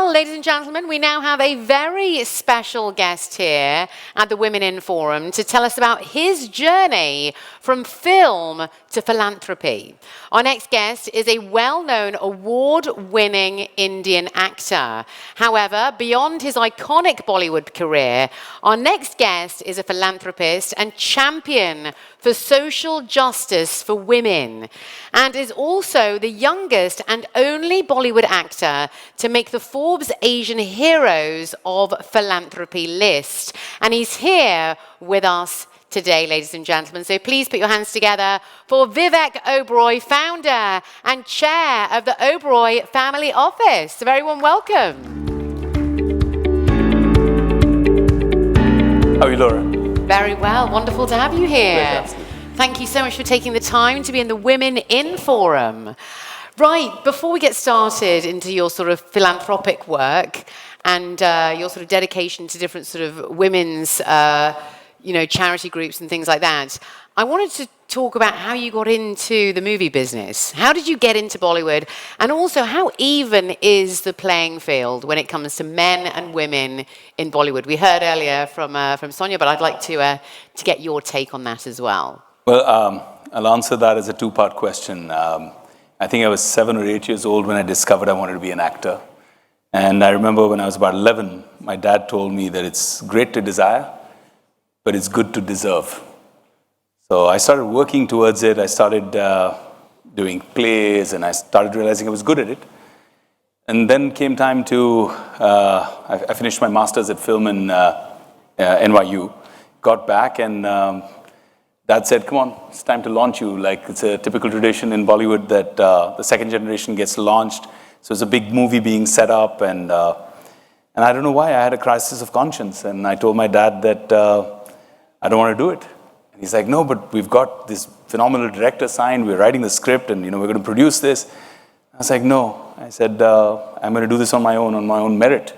Well, ladies and gentlemen, we now have a very special guest here at the Women in Forum to tell us about his journey from film to philanthropy. Our next guest is a well-known award-winning Indian actor. However, beyond his iconic Bollywood career, our next guest is a philanthropist and champion for social justice for women, and is also the youngest and only Bollywood actor to make the Forbes Asian Heroes of Philanthropy list. And he's here with us today, ladies and gentlemen. So please put your hands together for Vivek Oberoi, founder and chair of the Oberoi Family Office. A very warm welcome. How are you, Laura? Very well. Wonderful to have you here. Thank you so much for taking the time to be in the Women in Forum. Right, before we get started into your sort of philanthropic work and your sort of dedication to different sort of women's charity groups and things like that, I wanted to talk about how you got into the movie business. How did you get into Bollywood? And also, how even is the playing field when it comes to men and women in Bollywood? We heard earlier from Sonia, but I'd like to get your take on that as well. Well, I'll answer that as a two-part question. I think I was 7 or 8 years old when I discovered I wanted to be an actor. And I remember when I was about 11, my dad told me that it's great to desire, but it's good to deserve. So I started working towards it. I started doing plays, and I started realizing I was good at it. And then came time to, I finished my master's at film in NYU, got back, and Dad said, come on, it's time to launch you. Like, it's a typical tradition in Bollywood that the second generation gets launched. So it's a big movie being set up, and I don't know why, I had a crisis of conscience. And I told my dad that I don't want to do it. And he's like, no, but we've got this phenomenal director signed, we're writing the script, and we're going to produce this. I was like, no. I said, I'm going to do this on my own merit.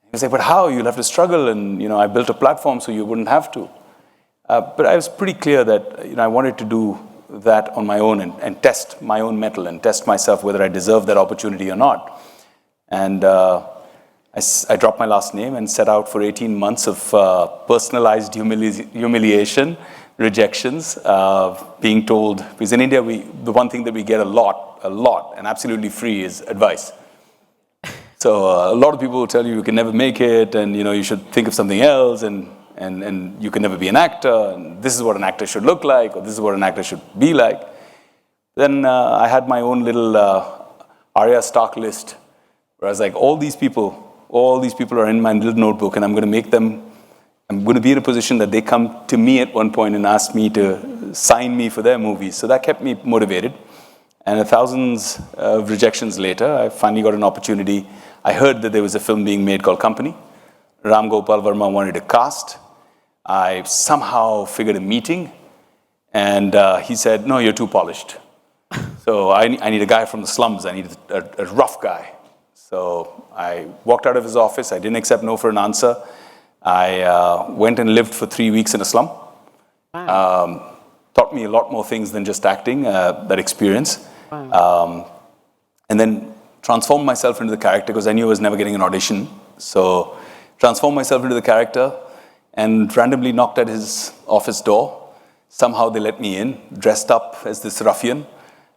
He was like, but how? You'll have to struggle, and I built a platform so you wouldn't have to. But I was pretty clear that I wanted to do that on my own and test my own mettle and test myself whether I deserve that opportunity or not. And I dropped my last name and set out for 18 months of personalized humiliation, rejections, being told, because in India, the one thing that we get a lot, and absolutely free is advice. So a lot of people will tell you can never make it, and you should think of something else, and you can never be an actor, and this is what an actor should look like, or this is what an actor should be like. Then I had my own little Arya stock list, where I was like, all these people are in my little notebook, and I'm going to be in a position that they come to me at one point and ask me to sign me for their movies. So that kept me motivated. And thousands of rejections later, I finally got an opportunity. I heard that there was a film being made called Company. Ram Gopal Verma wanted a cast. I somehow figured a meeting, and he said, no, you're too polished. So I need a guy from the slums. I need a rough guy. So I walked out of his office. I didn't accept no for an answer. I went and lived for 3 weeks in a slum. Wow. Taught me a lot more things than just acting, that experience. Wow. And then transformed myself into the character, because I knew I was never getting an audition. So transformed myself into the character and randomly knocked at his office door. Somehow they let me in, dressed up as this ruffian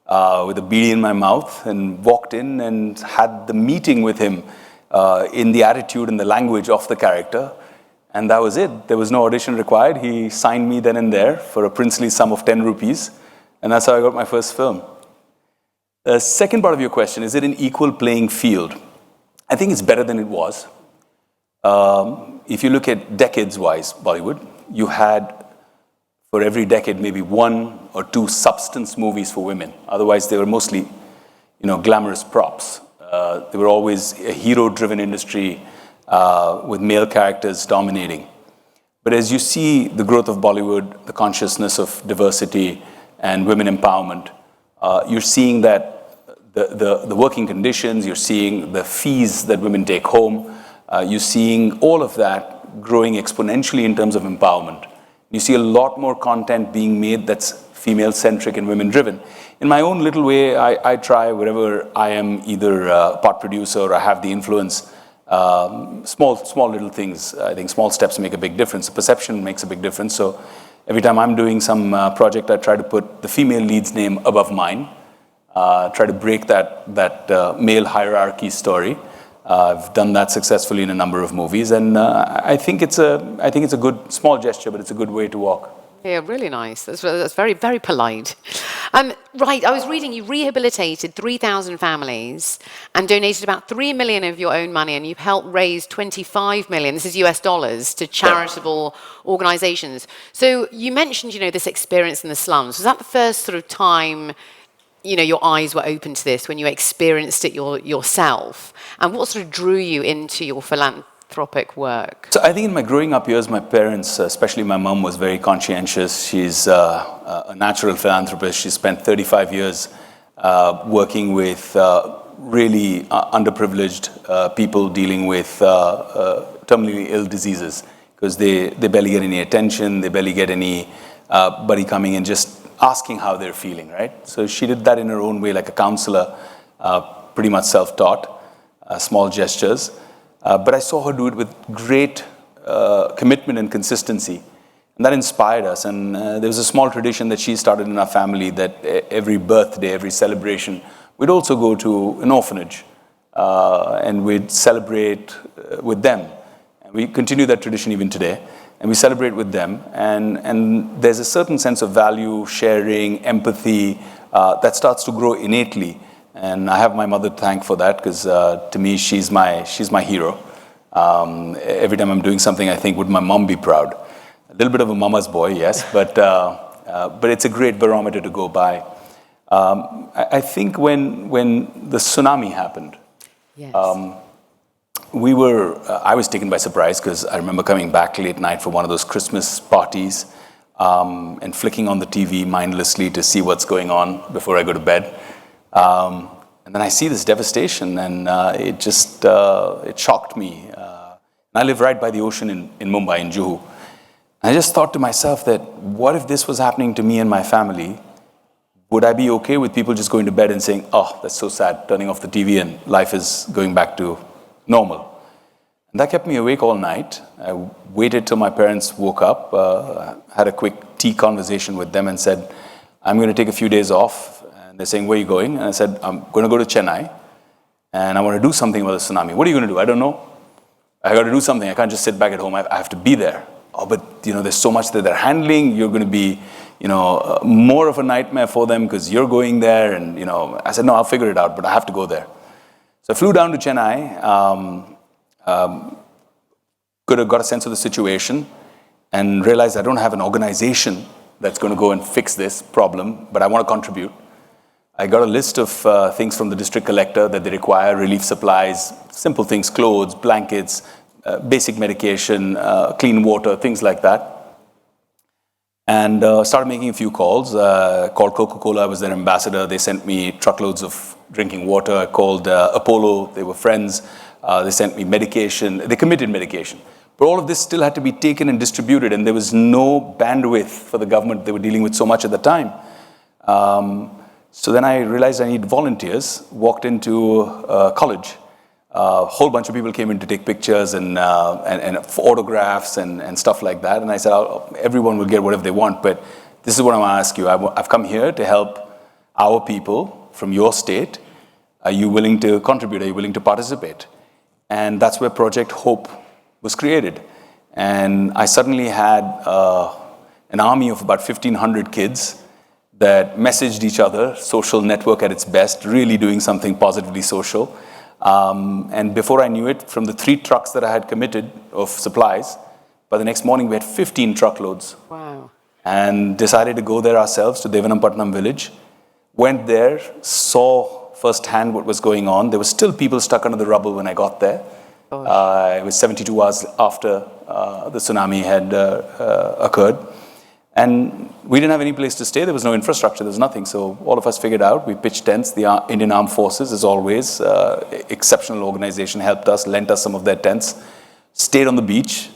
with a beady in my mouth, and walked in and had the meeting with him in the attitude and the language of the character. And that was it. There was no audition required. He signed me then and there for a princely sum of 10 rupees. And that's how I got my first film. The second part of your question, is it an equal playing field? I think it's better than it was. If you look at decades-wise Bollywood, you had, for every decade, maybe 1 or 2 substance movies for women. Otherwise, they were mostly, glamorous props. They were always a hero-driven industry with male characters dominating. But as you see the growth of Bollywood, the consciousness of diversity and women empowerment, you're seeing that the working conditions, you're seeing the fees that women take home, you're seeing all of that growing exponentially in terms of empowerment. You see a lot more content being made that's female-centric and women-driven. In my own little way, I try wherever I am either a part producer or I have the influence, small little things. I think small steps make a big difference. The perception makes a big difference. So every time I'm doing some project, I try to put the female lead's name above mine, try to break that male hierarchy story. I've done that successfully in a number of movies, and I think it's a good small gesture, but it's a good way to walk. Yeah, really nice. That's very, very polite. Right, I was reading you rehabilitated 3,000 families and donated about 3 million of your own money, and you've helped raise 25 million, this is US dollars, to charitable organizations. So you mentioned, this experience in the slums. Was that the first sort of time, your eyes were open to this, when you experienced it yourself? And what sort of drew you into your philanthropic work? So I think in my growing up years, my parents, especially my mom, was very conscientious. She's a natural philanthropist. She spent 35 years working with really underprivileged people dealing with terminally ill diseases, because they barely get any attention, they barely get anybody coming and just asking how they're feeling, right? So she did that in her own way, like a counselor, pretty much self-taught, small gestures. But I saw her do it with great commitment and consistency. And that inspired us. And there was a small tradition that she started in our family that every birthday, every celebration, we'd also go to an orphanage and we'd celebrate with them. And we continue that tradition even today. And we celebrate with them. And there's a certain sense of value, sharing, empathy that starts to grow innately. And I have my mother to thank for that, because to me, she's my hero. Every time I'm doing something, I think, would my mom be proud? A little bit of a mama's boy, yes, but it's a great barometer to go by. I think when the tsunami happened, yes. I was taken by surprise, because I remember coming back late night for one of those Christmas parties and flicking on the TV mindlessly to see what's going on before I go to bed. And then I see this devastation, and it shocked me. And I live right by the ocean in Mumbai, in Juhu. And I just thought to myself that, what if this was happening to me and my family? Would I be okay with people just going to bed and saying, oh, that's so sad, turning off the TV and life is going back to normal? And that kept me awake all night. I waited till my parents woke up, had a quick tea conversation with them and said, I'm going to take a few days off. And they're saying, where are you going? And I said, I'm going to go to Chennai and I want to do something about the tsunami. What are you going to do? I don't know. I got to do something. I can't just sit back at home. I have to be there. Oh, but there's so much that they're handling. You're going to be, more of a nightmare for them because you're going there. And, I said, no, I'll figure it out, but I have to go there. So I flew down to Chennai, got a sense of the situation and realized I don't have an organization that's going to go and fix this problem, but I want to contribute. I got a list of things from the district collector that they require: relief supplies, simple things, clothes, blankets, basic medication, clean water, things like that. And started making a few calls. Called Coca-Cola, I was their ambassador. They sent me truckloads of drinking water. I called Apollo, they were friends. They sent me medication. They committed medication. But all of this still had to be taken and distributed, and there was no bandwidth for the government. They were dealing with so much at the time. So then I realized I need volunteers, walked into college. A whole bunch of people came in to take pictures and autographs and stuff like that. And I said, everyone will get whatever they want, but this is what I'm going to ask you. I've come here to help our people from your state. Are you willing to contribute? Are you willing to participate? And that's where Project Hope was created. And I suddenly had an army of about 1,500 kids that messaged each other, social network at its best, really doing something positively social. And before I knew it, from the 3 trucks that I had committed of supplies, by the next morning we had 15 truckloads. Wow. And decided to go there ourselves to Devanampatnam village. Went there, saw firsthand what was going on. There were still people stuck under the rubble when I got there. It was 72 hours after the tsunami had occurred. And we didn't have any place to stay. There was no infrastructure. There was nothing. So all of us figured out. We pitched tents. The Indian Armed Forces, as always, exceptional organization, helped us, lent us some of their tents. Stayed on the beach.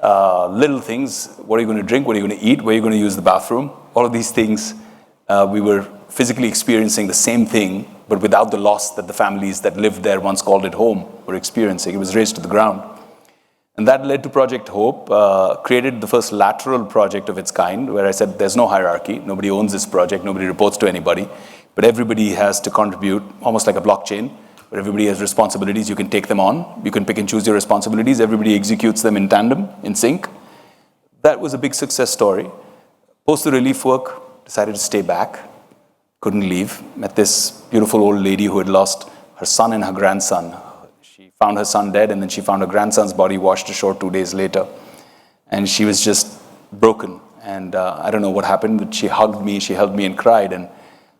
little things. What are you going to drink? What are you going to eat? Where are you going to use the bathroom? All of these things, we were physically experiencing the same thing, but without the loss that the families that lived there once called it home were experiencing. It was razed to the ground. And that led to Project Hope, created the first lateral project of its kind, where I said there's no hierarchy, nobody owns this project, nobody reports to anybody, but everybody has to contribute, almost like a blockchain, where everybody has responsibilities, you can take them on, you can pick and choose your responsibilities, everybody executes them in tandem, in sync. That was a big success story. Post the relief work, decided to stay back, couldn't leave, met this beautiful old lady who had lost her son and her grandson. She found her son dead, and then she found her grandson's body washed ashore 2 days later. And she was just broken. And I don't know what happened, but she hugged me, she held me and cried, and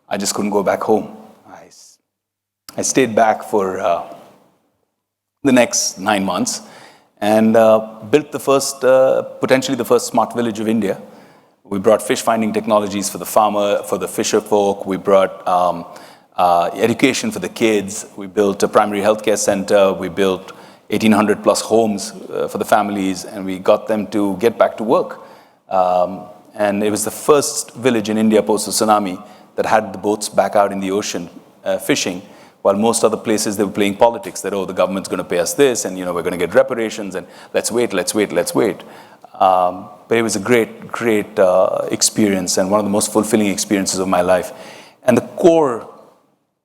I just couldn't go back home. I stayed back for the next 9 months and built the first, potentially the first smart village of India. We brought fish finding technologies for the farmer, for the fisher folk. We brought education for the kids. We built a primary healthcare center. We built 1,800 plus homes for the families, and we got them to get back to work. And it was the first village in India post the tsunami that had the boats back out in the ocean fishing, while most other places they were playing politics that, oh, the government's going to pay us this, and we're going to get reparations, and let's wait. But it was a great, great experience, and one of the most fulfilling experiences of my life. And the core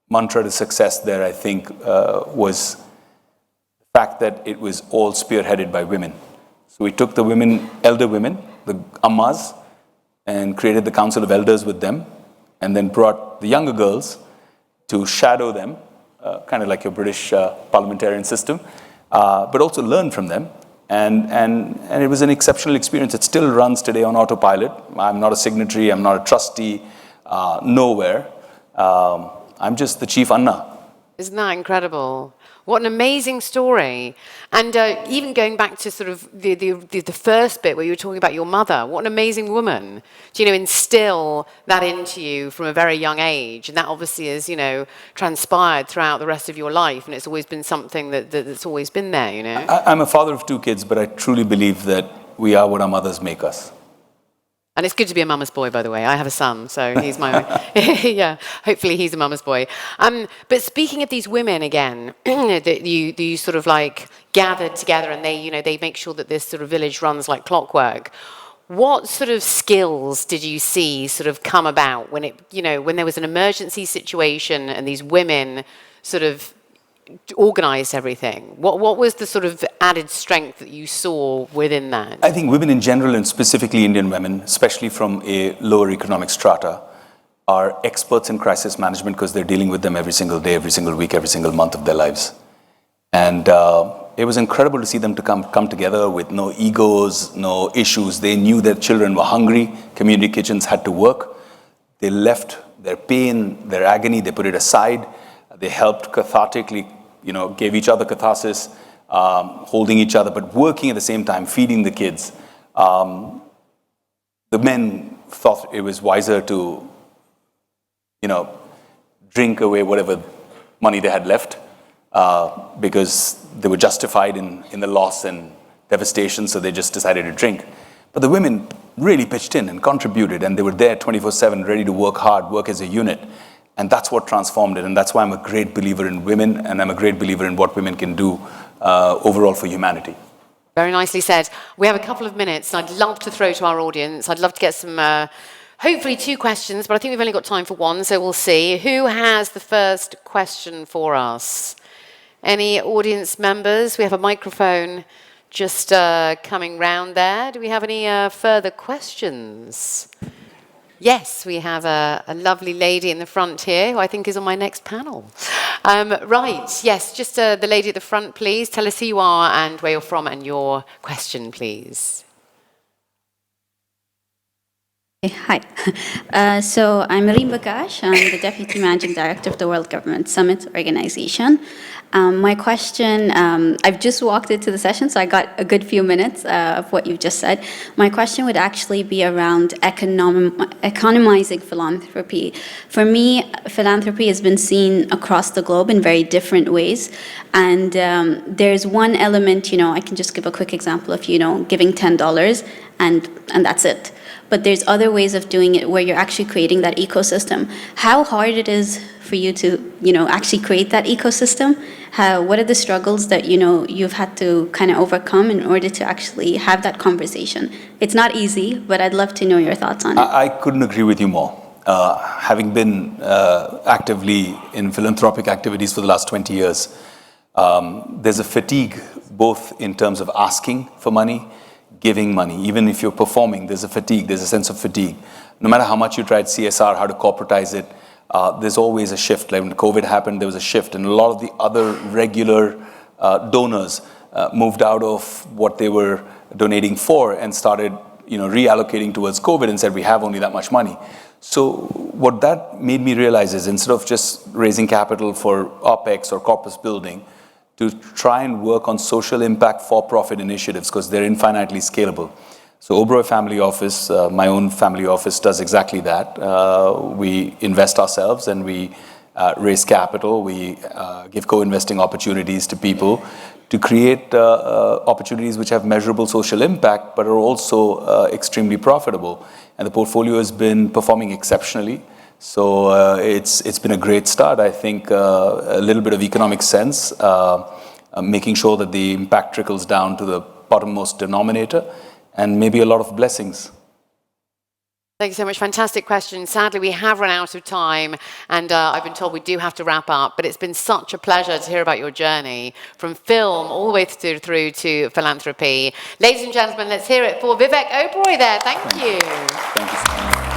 mantra to success there, I think, was the fact that it was all spearheaded by women. So we took the women, elder women, the ammas, and created the council of elders with them, and then brought the younger girls to shadow them, kind of like your British parliamentarian system, but also learn from them. And it was an exceptional experience. It still runs today on autopilot. I'm not a signatory, I'm not a trustee, nowhere. I'm just the chief Anna. Isn't that incredible? What an amazing story. And even going back to sort of the first bit where you were talking about your mother, what an amazing woman to, instill that into you from a very young age. And that obviously has, transpired throughout the rest of your life. And it's always been something that's always been there, I'm a father of 2 kids, but I truly believe that we are what our mothers make us. And it's good to be a mama's boy, by the way. I have a son, so he's my... yeah, hopefully he's a mama's boy. But speaking of these women again, that you sort of like gathered together and they make sure that this sort of village runs like clockwork. What sort of skills did you see sort of come about when when there was an emergency situation and these women sort of organized everything? What was the sort of added strength that you saw within that? I think women in general, and specifically Indian women, especially from a lower economic strata, are experts in crisis management because they're dealing with them every single day, every single week, every single month of their lives. And it was incredible to see them to come together with no egos, no issues. They knew their children were hungry. Community kitchens had to work. They left their pain, their agony, they put it aside. They helped cathartically, gave each other catharsis, holding each other, but working at the same time, feeding the kids. The men thought it was wiser to, drink away whatever money they had left, because they were justified in the loss and devastation, so they just decided to drink. But the women really pitched in and contributed, and they were there 24/7, ready to work hard, work as a unit. And that's what transformed it. And that's why I'm a great believer in women, and I'm a great believer in what women can do overall for humanity. Very nicely said. We have a couple of minutes, and I'd love to throw to our audience. I'd love to get some, hopefully 2 questions, but I think we've only got time for 1, so we'll see. Who has the first question for us? Any audience members? We have a microphone just coming round there. Do we have any further questions? Yes, we have a lovely lady in the front here who I think is on my next panel. Right, yes, just the lady at the front, please. Tell us who you are and where you're from and your question, please. Hi. So I'm Reem Bakash. I'm the Deputy Managing Director of the World Government Summit Organization. My question, I've just walked into the session, so I got a good few minutes of what you've just said. My question would actually be around economizing philanthropy. For me, philanthropy has been seen across the globe in very different ways. And there's one element, I can just give a quick example of, giving $10 and that's it. But there's other ways of doing it where you're actually creating that ecosystem. How hard it is for you to, actually create that ecosystem? What are the struggles that, you've had to kind of overcome in order to actually have that conversation? It's not easy, but I'd love to know your thoughts on it. I couldn't agree with you more. Having been actively in philanthropic activities for the last 20 years, there's a fatigue both in terms of asking for money, giving money. Even if you're performing, there's a fatigue, there's a sense of fatigue. No matter how much you tried CSR, how to corporatize it, there's always a shift. Like when COVID happened, there was a shift, and a lot of the other regular donors moved out of what they were donating for and started reallocating towards COVID and said, we have only that much money. So what that made me realize is instead of just raising capital for OPEX or corpus building, to try and work on social impact for-profit initiatives because they're infinitely scalable. So Oberoi Family Office, my own family office, does exactly that. We invest ourselves and we raise capital. We give co-investing opportunities to people to create opportunities which have measurable social impact but are also extremely profitable. And the portfolio has been performing exceptionally. So it's been a great start. I think a little bit of economic sense, making sure that the impact trickles down to the bottommost denominator, and maybe a lot of blessings. Thank you so much. Fantastic question. Sadly, we have run out of time, and I've been told we do have to wrap up, but it's been such a pleasure to hear about your journey from film all the way through to philanthropy. Ladies and gentlemen, let's hear it for Vivek Oberoi there. Thank you. Thank you so much.